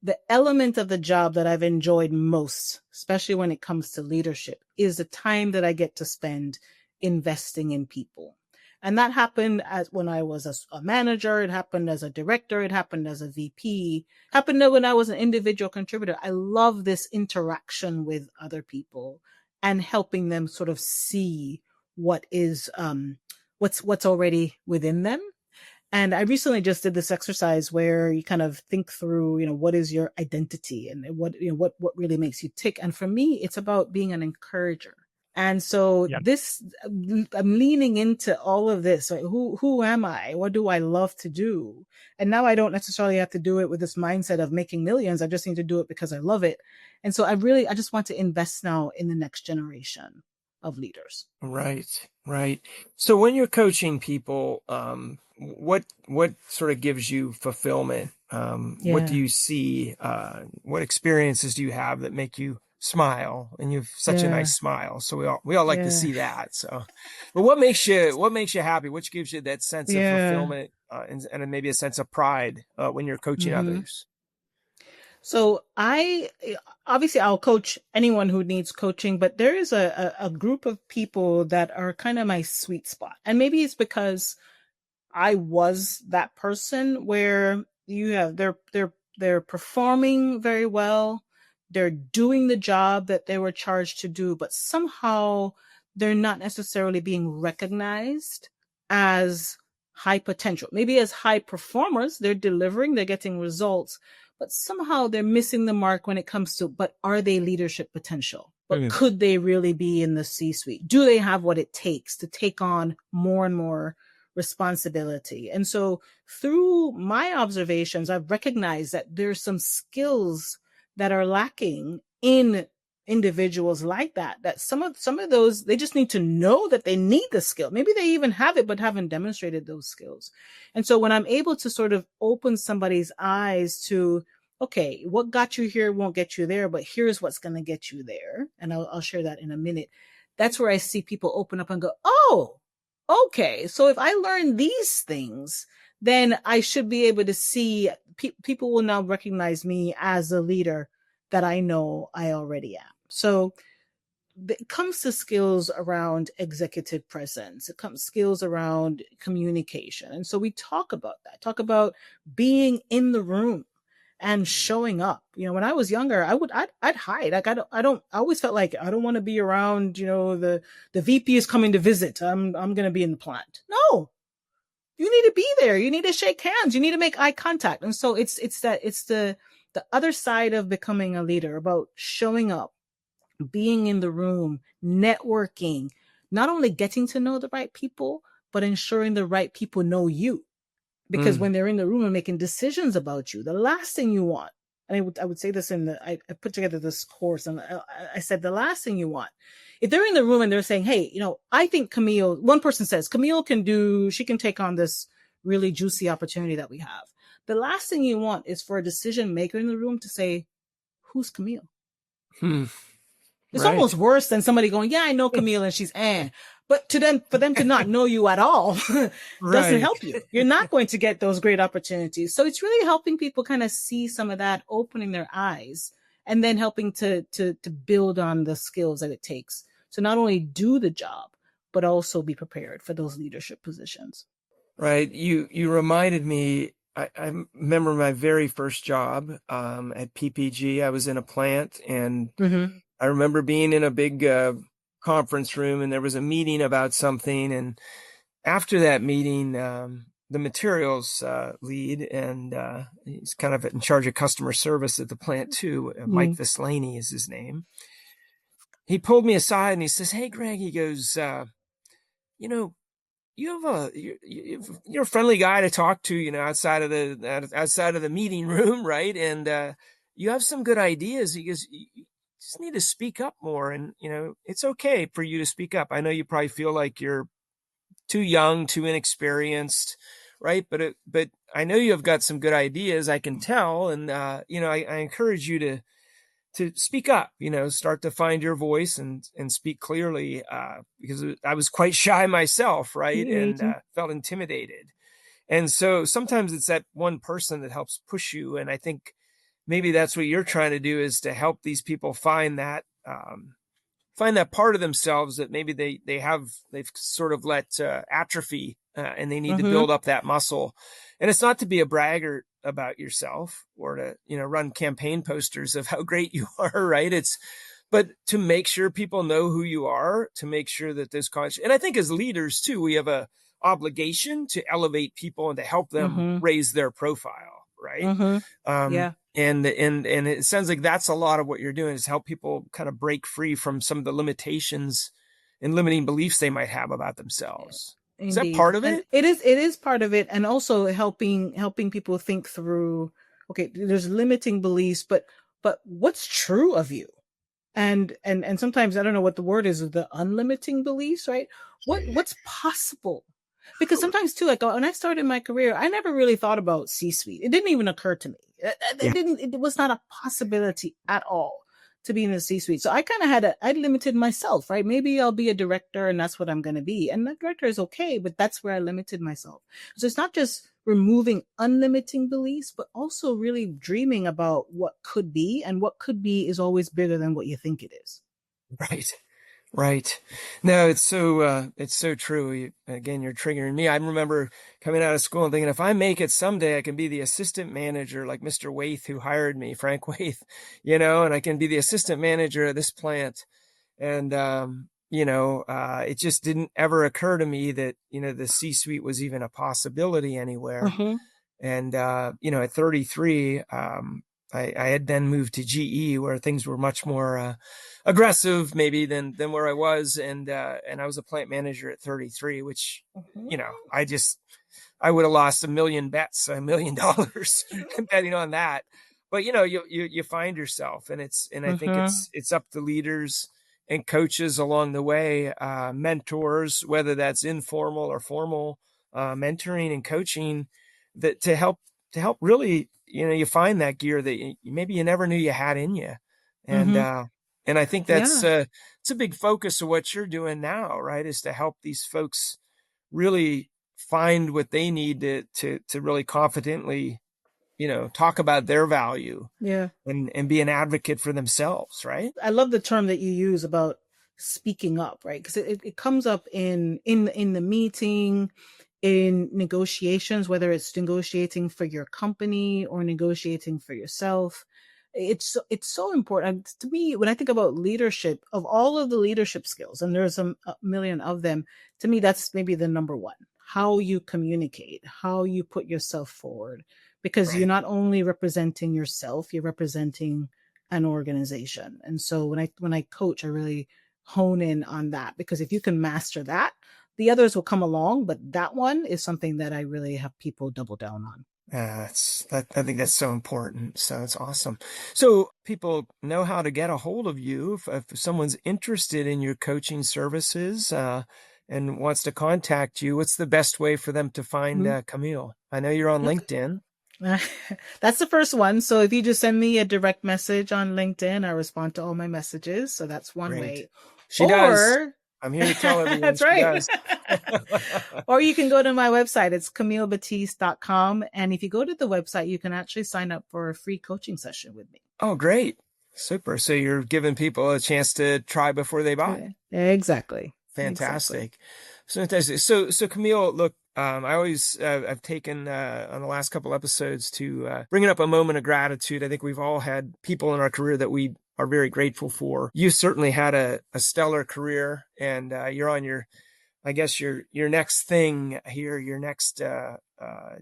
the element of the job that I've enjoyed most, especially when it comes to leadership, is the time that I get to spend investing in people. And that happened when I was a manager. It happened as a director. It happened as a VP. Happened when I was an individual contributor. I love this interaction with other people and helping them sort of see what is what's already within them. And I recently just did this exercise where you kind of think through, what is your identity and what really makes you tick. And for me, it's about being an encourager. And so Yep. I'm leaning into all of this. Right? Who am I? What do I love to do? And now I don't necessarily have to do it with this mindset of making millions. I just need to do it because I love it. And so I just want to invest now in the next generation of leaders. Right, right. So when you're coaching people, what sort of gives you fulfillment? What do Yeah. you see? What experiences do you have that make you smile? And you've such a Yeah. nice smile, so we all like to Yeah. see that. So, but what makes you happy? Which gives you that sense of Yeah. fulfillment and maybe a sense of pride when you're coaching Mm-hmm. others? So obviously I'll coach anyone who needs coaching, but there is a group of people that are kind of my sweet spot. And maybe it's because I was that person where they're performing very well. They're doing the job that they were charged to do, but somehow they're not necessarily being recognized as high potential. Maybe as high performers, they're delivering, they're getting results, but somehow they're missing the mark when it comes to, but are they leadership potential? But could they really be in the C-suite? Do they have what it takes to take on more and more responsibility? And so through my observations, I've recognized that there's some skills that are lacking in individuals like that some of those, they just need to know that they need the skill. Maybe they even have it but haven't demonstrated those skills. And so when I'm able to sort of open somebody's eyes to, okay, what got you here won't get you there, but here's what's going to get you there, and I'll share that in a minute. That's where I see people open up and go, oh, okay, so if I learn these things, then I should be able to see people will now recognize me as a leader that I know I already am. So it comes to skills around executive presence. It comes skills around communication. And so we talk about that, talk about being in the room and showing up. When I was younger, I'd hide. Like I always felt like I don't want to be around, the VP is coming to visit. I'm going to be in the plant. No, you need to be there. You need to shake hands. You need to make eye contact. And so it's the other side of becoming a leader, about showing up, being in the room, networking, not only getting to know the right people, but ensuring the right people know you. Because when they're in the room and making decisions about you, the last thing you want, and I would say this I put together this course, and I said the last thing you want, if they're in the room and they're saying, hey, I think one person says, Camille she can take on this really juicy opportunity that we have. The last thing you want is for a decision maker in the room to say, who's Camille? It's Right. almost worse than somebody going, yeah, I know Camille and she's But for them to not know you at all doesn't help you. You're not going to get those great opportunities. So it's really helping people kind of see some of that, opening their eyes, and then helping to build on the skills that it takes to not only do the job, but also be prepared for those leadership positions. Right. You reminded me, I remember my very first job at PPG. I was in a plant, and I remember being in a big conference room, and there was a meeting about something. And after that meeting, the materials lead, and he's kind of in charge of customer service at the plant too. Mike Vislany is his name. He pulled me aside and he says, "Hey, Greg," he goes, you're a friendly guy to talk to, outside of the meeting room, right? And you have some good ideas. He goes, you just need to speak up more, and it's okay for you to speak up. I know you probably feel like you're too young, too inexperienced, right? But I know you have got some good ideas. I can tell, and I encourage you to speak up, start to find your voice and speak clearly, because I was quite shy myself, right? And felt intimidated. And so sometimes it's that one person that helps push you. And I think maybe that's what you're trying to do, is to help these people find that part of themselves that maybe they've sort of let atrophy, and they need to build up that muscle. And it's not to be a braggart about yourself or to run campaign posters of how great you are, right? But to make sure people know who you are, to make sure that this and I think as leaders too, we have a obligation to elevate people and to help them raise their profile, right? Yeah. And it sounds like that's a lot of what you're doing, is help people kind of break free from some of the limitations and limiting beliefs they might have about themselves. Is that Indeed. part of And it? it is part of it. And also helping people think through, okay, there's limiting beliefs, but what's true of you? And sometimes I don't know what the word is, the unlimiting beliefs, right? What's possible? Because sometimes too, like when I started my career, I never really thought about C-suite. It didn't even occur to me. Yeah. It was not a possibility at all to be in the C-suite. So I kind of I limited myself, right? Maybe I'll be a director and that's what I'm going to be. And that director is okay, but that's where I limited myself. So it's not just removing unlimiting beliefs, but also really dreaming about what could be, and what could be is always bigger than what you think it is. Right. Right. No, it's so true. Again, you're triggering me. I remember coming out of school and thinking, if I make it someday, I can be the assistant manager like Mr. Waith, who hired me, Frank Waith, and I can be the assistant manager of this plant. And, it just didn't ever occur to me that, the C-suite was even a possibility anywhere. Mm-hmm. And, at 33, I had then moved to GE, where things were much more aggressive maybe than where I was. And I was a plant manager at 33, which, Mm-hmm. I would have lost $1 million betting on that. But, you find yourself, and I think Mm-hmm. it's up to leaders and coaches along the way, mentors, whether that's informal or formal, mentoring and coaching, that to help really, you find that gear that maybe you never knew you had in you. And, Mm-hmm. and I think that's, Yeah. it's a big focus of what you're doing now, right? Is to help these folks really find what they need to really confidently, talk about their value Yeah. and be an advocate for themselves, right? I love the term that you use about speaking up, right? Because it comes up in the meeting, in negotiations, whether it's negotiating for your company or negotiating for yourself. It's so important to me when I think about leadership. Of all of the leadership skills, and there's a million of them, to me that's maybe the number one: how you communicate, how you put yourself forward, because you're Right. not only representing yourself, you're representing an organization. And so when I coach, I really hone in on that, because if you can master that, the others will come along, but that one is something that I really have people double down on. I think that's so important. So it's awesome. So people know how to get a hold of you if someone's interested in your coaching services, and wants to contact you. What's the best way for them to find Mhm. Camille? I know you're on LinkedIn. That's the first one. So if you just send me a direct message on LinkedIn, I respond to all my messages. So that's one Great. way. She does. Or I'm here to tell everyone that's she right. does. Or you can go to my website. It's camillebatiste.com. And if you go to the website, you can actually sign up for a free coaching session with me. Oh, great. Super. So you're giving people a chance to try before they buy. Exactly. Exactly. Fantastic. So fantastic. So Camille, look, I always, I've taken, on the last couple episodes to, bringing up a moment of gratitude. I think we've all had people in our career that we are very grateful for. You certainly had a stellar career, and, you're on I guess your next thing here, your next,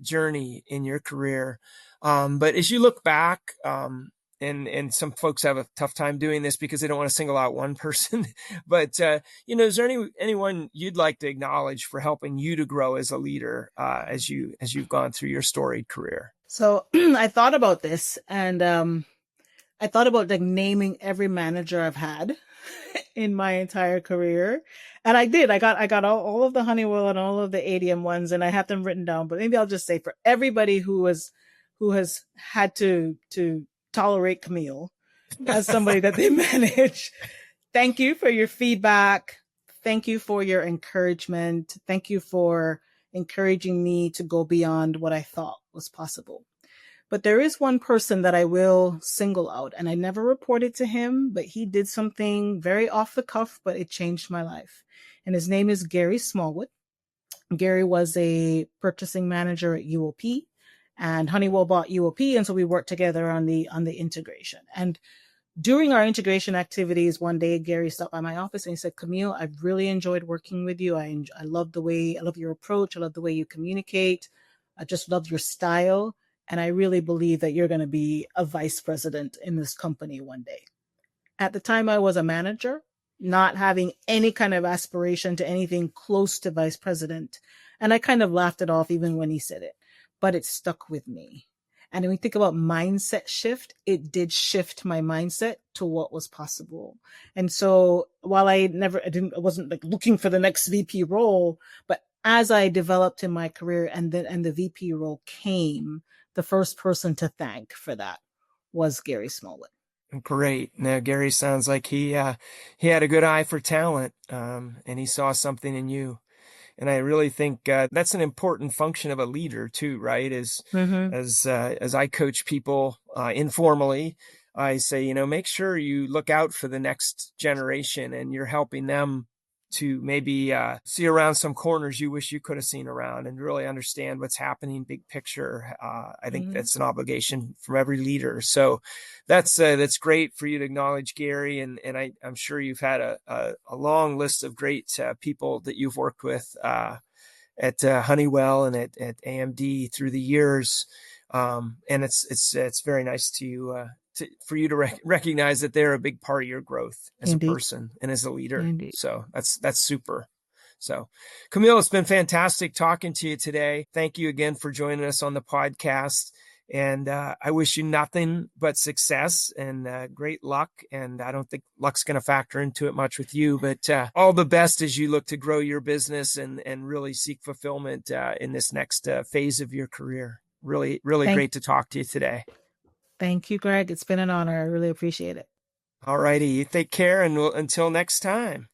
journey in your career. But as you look back, and some folks have a tough time doing this because they don't want to single out one person. But is there anyone you'd like to acknowledge for helping you to grow as a leader, as you've gone through your storied career? So I thought about this, and I thought about like naming every manager I've had in my entire career. And I did. I got all of the Honeywell and all of the ADM ones, and I have them written down. But maybe I'll just say, for everybody who has had to tolerate Camille as somebody that they manage, thank you for your feedback. Thank you for your encouragement. Thank you for encouraging me to go beyond what I thought was possible. But there is one person that I will single out, and I never reported to him, but he did something very off the cuff, but it changed my life. And his name is Gary Smallwood. Gary was a purchasing manager at UOP, and Honeywell bought UOP, and so we worked together on the integration. And during our integration activities, one day Gary stopped by my office and he said, "Camille, I've really enjoyed working with you. I love your approach. I love the way you communicate. I just love your style. And I really believe that you're going to be a vice president in this company one day." At the time, I was a manager. not having any kind of aspiration to anything close to vice president. And I kind of laughed it off even when he said it, but it stuck with me. And when we think about mindset shift, it did shift my mindset to what was possible. And so while I wasn't like looking for the next VP role, but as I developed in my career and the VP role came, the first person to thank for that was Gary Smollett. Great. Now, Gary sounds like he had a good eye for talent, and he saw something in you. And I really think that's an important function of a leader too, right? As I coach people informally, I say, make sure you look out for the next generation, and you're helping them to maybe see around some corners you wish you could have seen around, and really understand what's happening big picture. I think that's an obligation from every leader. So that's great for you to acknowledge, Gary. And I'm sure you've had a long list of great people that you've worked with at Honeywell and at AMD through the years. And it's very nice for you to recognize that they're a big part of your growth as a person and as a leader. Indeed. So that's super. So Camille, it's been fantastic talking to you today. Thank you again for joining us on the podcast. And I wish you nothing but success and great luck. And I don't think luck's going to factor into it much with you, but all the best as you look to grow your business and really seek fulfillment in this next phase of your career. Really, really great to talk to you today. Thank you, Greg. It's been an honor. I really appreciate it. All righty. You take care, and until next time.